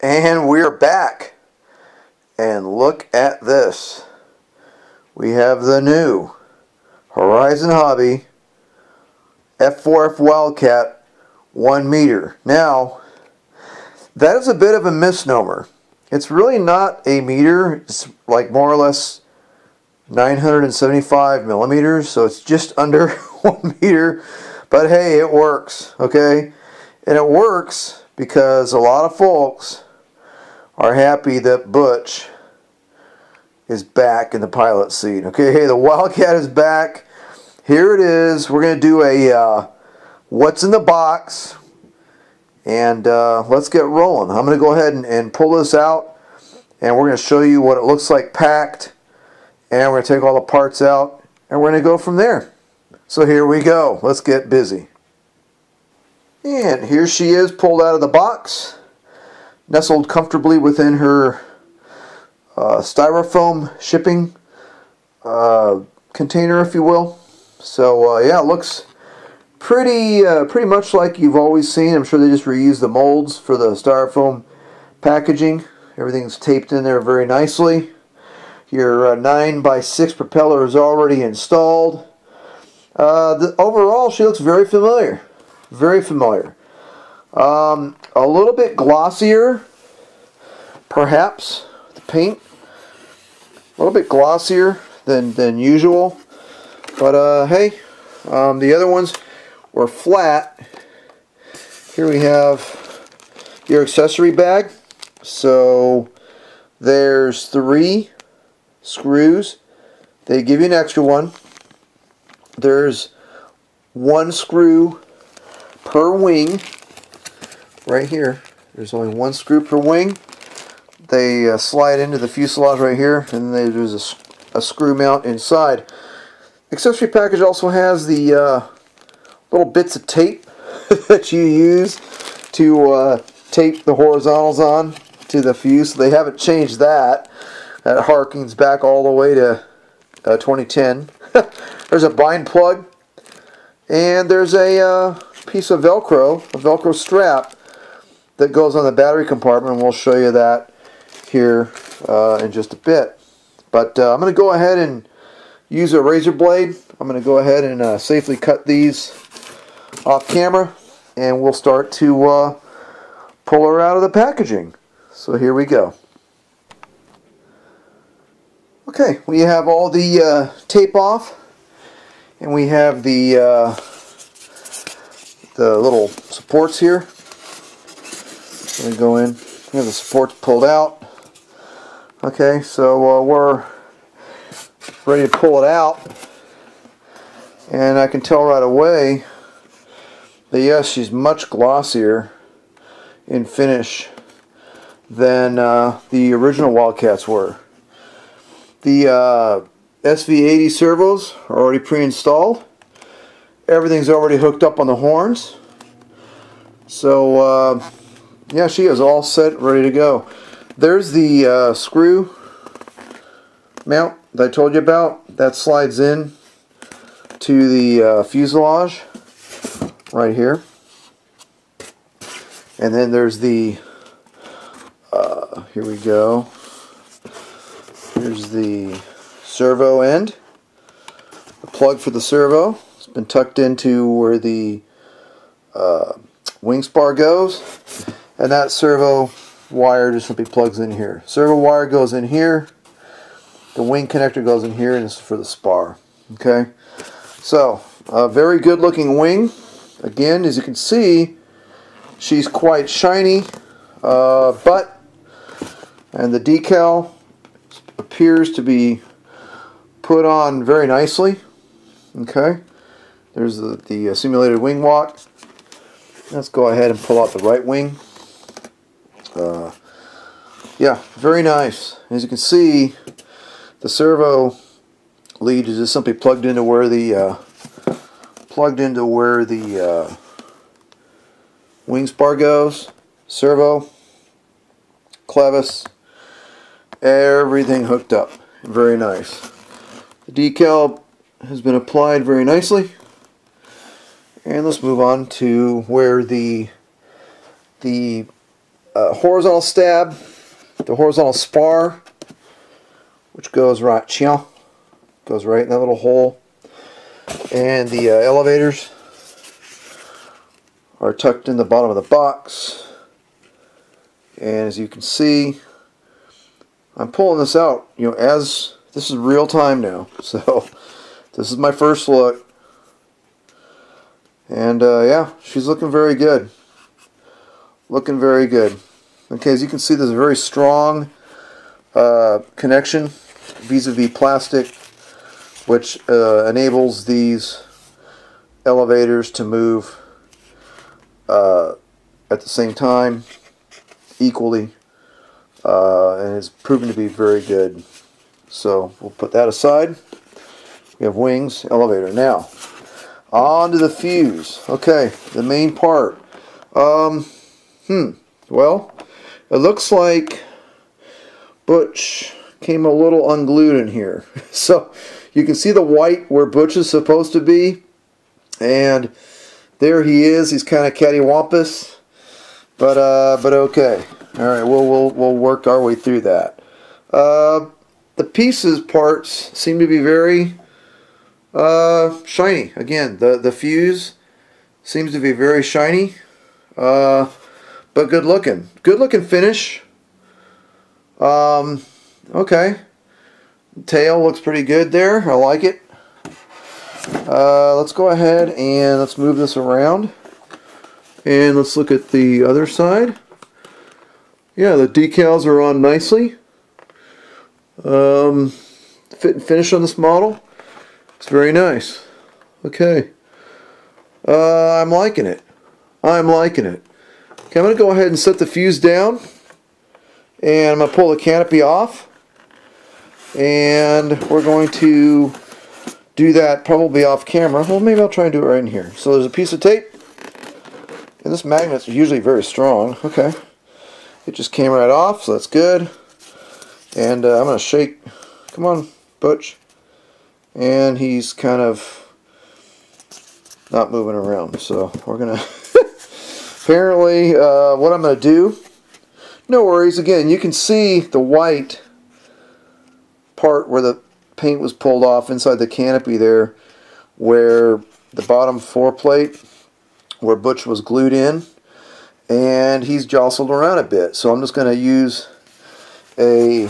And we're back. And look at this. We have the new Horizon Hobby F4F Wildcat 1 meter. Now, that is a bit of a misnomer. It's really not a meter. It's like more or less 975 millimeters, so it's just under 1 meter. But hey, it works, okay? And it works because a lot of folks are happy that Butch is back in the pilot seat. Okay, hey, the Wildcat is back. Here it is. We're going to do a what's in the box, and let's get rolling. I'm going to go ahead and pull this out, and we're going to show you what it looks like packed, and we're going to take all the parts out, and we're going to go from there. So here we go. Let's get busy. And here she is, pulled out of the box, nestled comfortably within her styrofoam shipping container, if you will. So yeah, it looks pretty much like you've always seen. I'm sure they just reused the molds for the styrofoam packaging. Everything's taped in there very nicely. Your 9x6 propeller is already installed. Overall, she looks very familiar. Very familiar. A little bit glossier, perhaps, the paint. A little bit glossier than usual. But hey, the other ones were flat. Here we have your accessory bag. So there's 3 screws. They give you an extra one. There's 1 screw per wing. Right here, there's only 1 screw per wing. They slide into the fuselage right here, and then there's a screw mount inside. The accessory package also has the little bits of tape that you use to tape the horizontals on to the fuse. So they haven't changed that. That harkens back all the way to 2010. There's a bind plug, and there's a piece of Velcro, a Velcro strap that goes on the battery compartment, and we'll show you that here in just a bit. But I'm going to go ahead and use a razor blade. I'm going to go ahead and safely cut these off camera, and we'll start to pull her out of the packaging. So here we go. Okay, we have all the tape off, and we have the little supports here. So we go in. We have the supports pulled out. Okay, so we're ready to pull it out, and I can tell right away that yes, she's much glossier in finish than the original Wildcats were. The SV80 servos are already pre-installed. Everything's already hooked up on the horns. So yeah, she is all set, ready to go. There's the screw mount that I told you about. That slides in to the fuselage right here. And then there's the here we go. Here's the servo end. The plug for the servo. It's been tucked into where the wing spar goes, and that servo wire just simply plugs in here. Servo wire goes in here. The wing connector goes in here, and it's for the spar. Okay, so a very good looking wing. Again, as you can see, she's quite shiny, but and the decal appears to be put on very nicely. Okay, there's the simulated wing walk. Let's go ahead and pull out the right wing. Yeah, very nice. As you can see, the servo lead is just simply plugged into where the wing spar goes. Servo, clevis, everything hooked up. Very nice. The decal has been applied very nicely. And let's move on to where the horizontal stab, the horizontal spar, which goes right in that little hole, and the elevators are tucked in the bottom of the box. And as you can see, I'm pulling this out, as this is real time now, so this is my first look, and yeah, she's looking very good. Looking very good. Okay, as you can see, there's a very strong connection vis-a-vis plastic, which enables these elevators to move at the same time, equally, and it's proven to be very good. So we'll put that aside. We have wings, elevator. Now, on to the fuse. Okay, the main part. Well, it looks like Butch came a little unglued in here. So you can see the white where Butch is supposed to be, and there he is. He's kind of cattywampus, but okay. All right, we'll work our way through that. The pieces parts seem to be very shiny. Again, the fuse seems to be very shiny, but good looking. Good looking finish. Okay. Tail looks pretty good there. I like it. Let's go ahead and let's move this around. And let's look at the other side. Yeah, the decals are on nicely. Fit and finish on this model. It's very nice. Okay. I'm liking it. I'm liking it. Okay, I'm going to go ahead and set the fuse down. And I'm going to pull the canopy off. And we're going to do that probably off camera. Well, maybe I'll try and do it right in here. So there's a piece of tape. And this magnet's usually very strong. Okay. It just came right off, so that's good. And I'm going to shake. Come on, Butch. And he's kind of not moving around. So we're going to... Apparently, what I'm going to do... No worries. Again, you can see the white part where the paint was pulled off inside the canopy there, where the bottom foreplate, where Butch was glued in, and he's jostled around a bit. So I'm just going to use an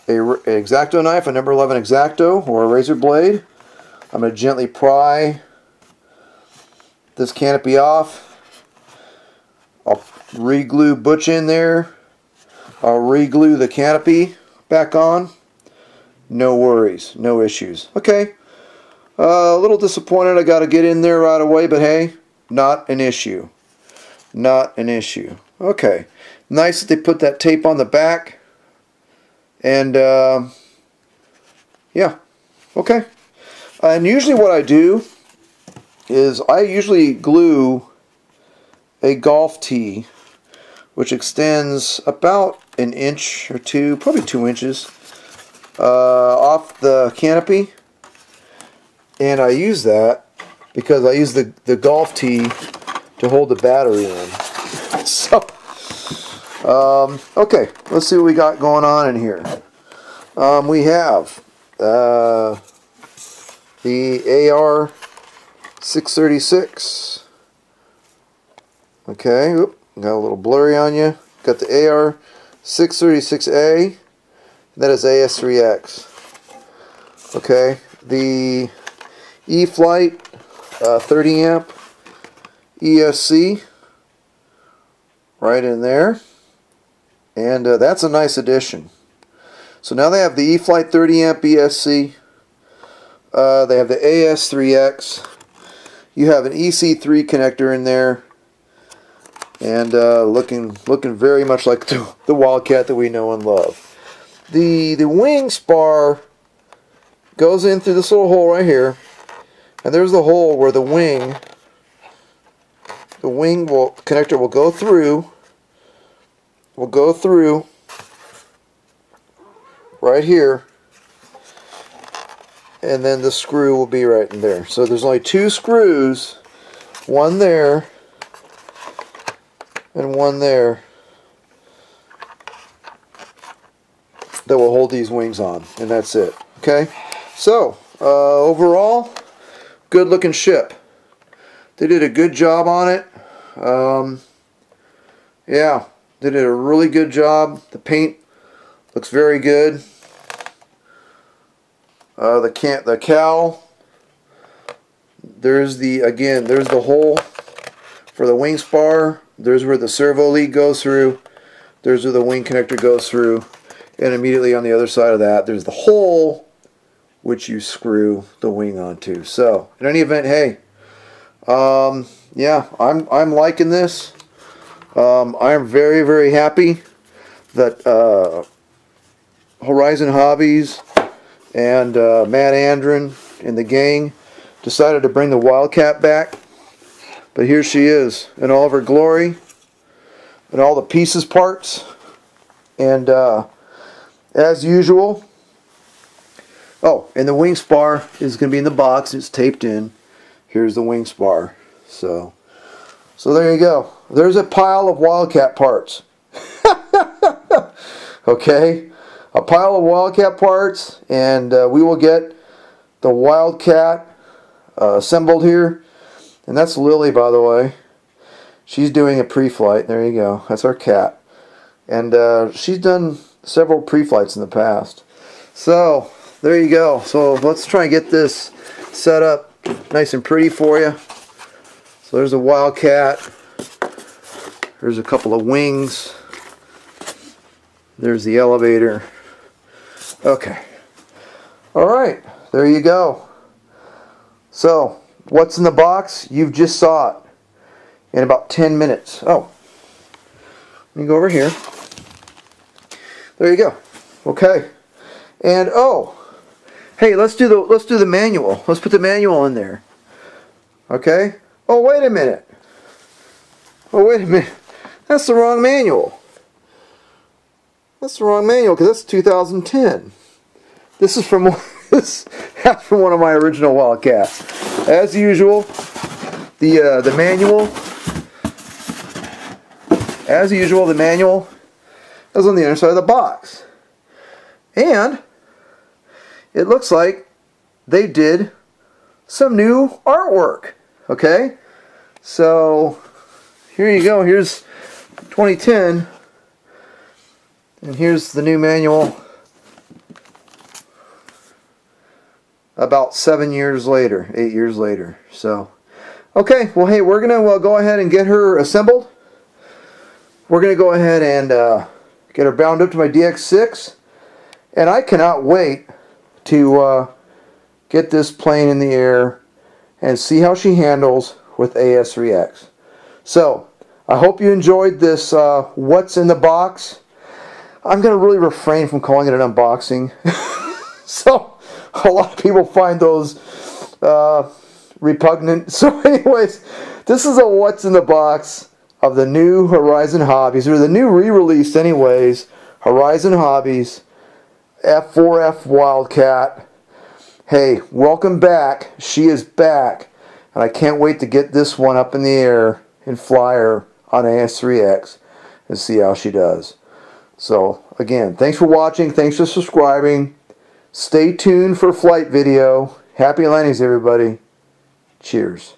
X-Acto knife, a number 11 X-Acto or a razor blade. I'm going to gently pry this canopy off. I'll re-glue Butch in there. I'll re-glue the canopy back on. No worries, no issues. Okay, a little disappointed I got to get in there right away, but hey, not an issue. Not an issue. Okay, nice that they put that tape on the back. And yeah, okay. And usually what I do is I usually glue a golf tee which extends about an inch or two, probably 2 inches, off the canopy, and I use that because I use the golf tee to hold the battery in. So, okay, let's see what we got going on in here. We have the AR-636. Okay, oop, got a little blurry on you. Got the AR-636A. That is AS3X. Okay, the E-Flight 30 amp ESC right in there, and that's a nice addition. So now they have the E-Flight 30 amp ESC. They have the AS3X. You have an EC3 connector in there, and looking very much like the Wildcat that we know and love. The wing spar goes in through this little hole right here, and there's the hole where the wing connector will go through. Right here, and then the screw will be right in there. So there's only 2 screws, one there and one there that will hold these wings on, and that's it. Okay, so overall, good looking ship. They did a good job on it. Yeah, they did a really good job. The paint looks very good. The cowl, there's the hole for the wing spar. There's where the servo lead goes through. There's where the wing connector goes through. And immediately on the other side of that, there's the hole which you screw the wing onto. So, in any event, hey, yeah, I'm liking this. I'm very, very happy that Horizon Hobbies and Matt Andren and the gang decided to bring the Wildcat back. But here she is in all of her glory, and all the pieces, parts, and as usual. Oh, and the wing spar is going to be in the box. It's taped in. Here's the wing spar. So there you go. There's a pile of Wildcat parts. Okay, a pile of Wildcat parts, and we will get the Wildcat assembled here. And that's Lily, by the way. She's doing a pre-flight. There you go. That's our cat. And she's done several pre-flights in the past. So there you go. So let's try and get this set up nice and pretty for you. So there's a Wildcat. There's a couple of wings. There's the elevator. Okay. Alright. There you go. So, what's in the box? You've just saw it in about 10 minutes. Oh. Let me go over here. There you go. Okay. And oh, hey, let's do the manual. Let's put the manual in there. Okay? Oh, wait a minute. Oh, wait a minute. That's the wrong manual. That's the wrong manual because that's 2010. This is from that's from one of my original Wildcats. As usual, the manual. As usual, the manual is on the other side of the box, and it looks like they did some new artwork. Okay, so here you go. Here's 2010, and here's the new manual about 7 years later, 8 years later. So, okay, well, hey, we're gonna go ahead and get her assembled. We're gonna go ahead and get her bound up to my DX6, and I cannot wait to get this plane in the air and see how she handles with AS3X. So, I hope you enjoyed this what's in the box. I'm going to really refrain from calling it an unboxing. So, a lot of people find those repugnant. So anyways, this is a what's in the box of the new Horizon Hobbies, or the new re-release anyways, Horizon Hobbies F4F Wildcat. Hey, welcome back. She is back, and I can't wait to get this one up in the air and fly her on AS3X and see how she does. So again, thanks for watching, thanks for subscribing. Stay tuned for flight video. Happy landings, everybody. Cheers.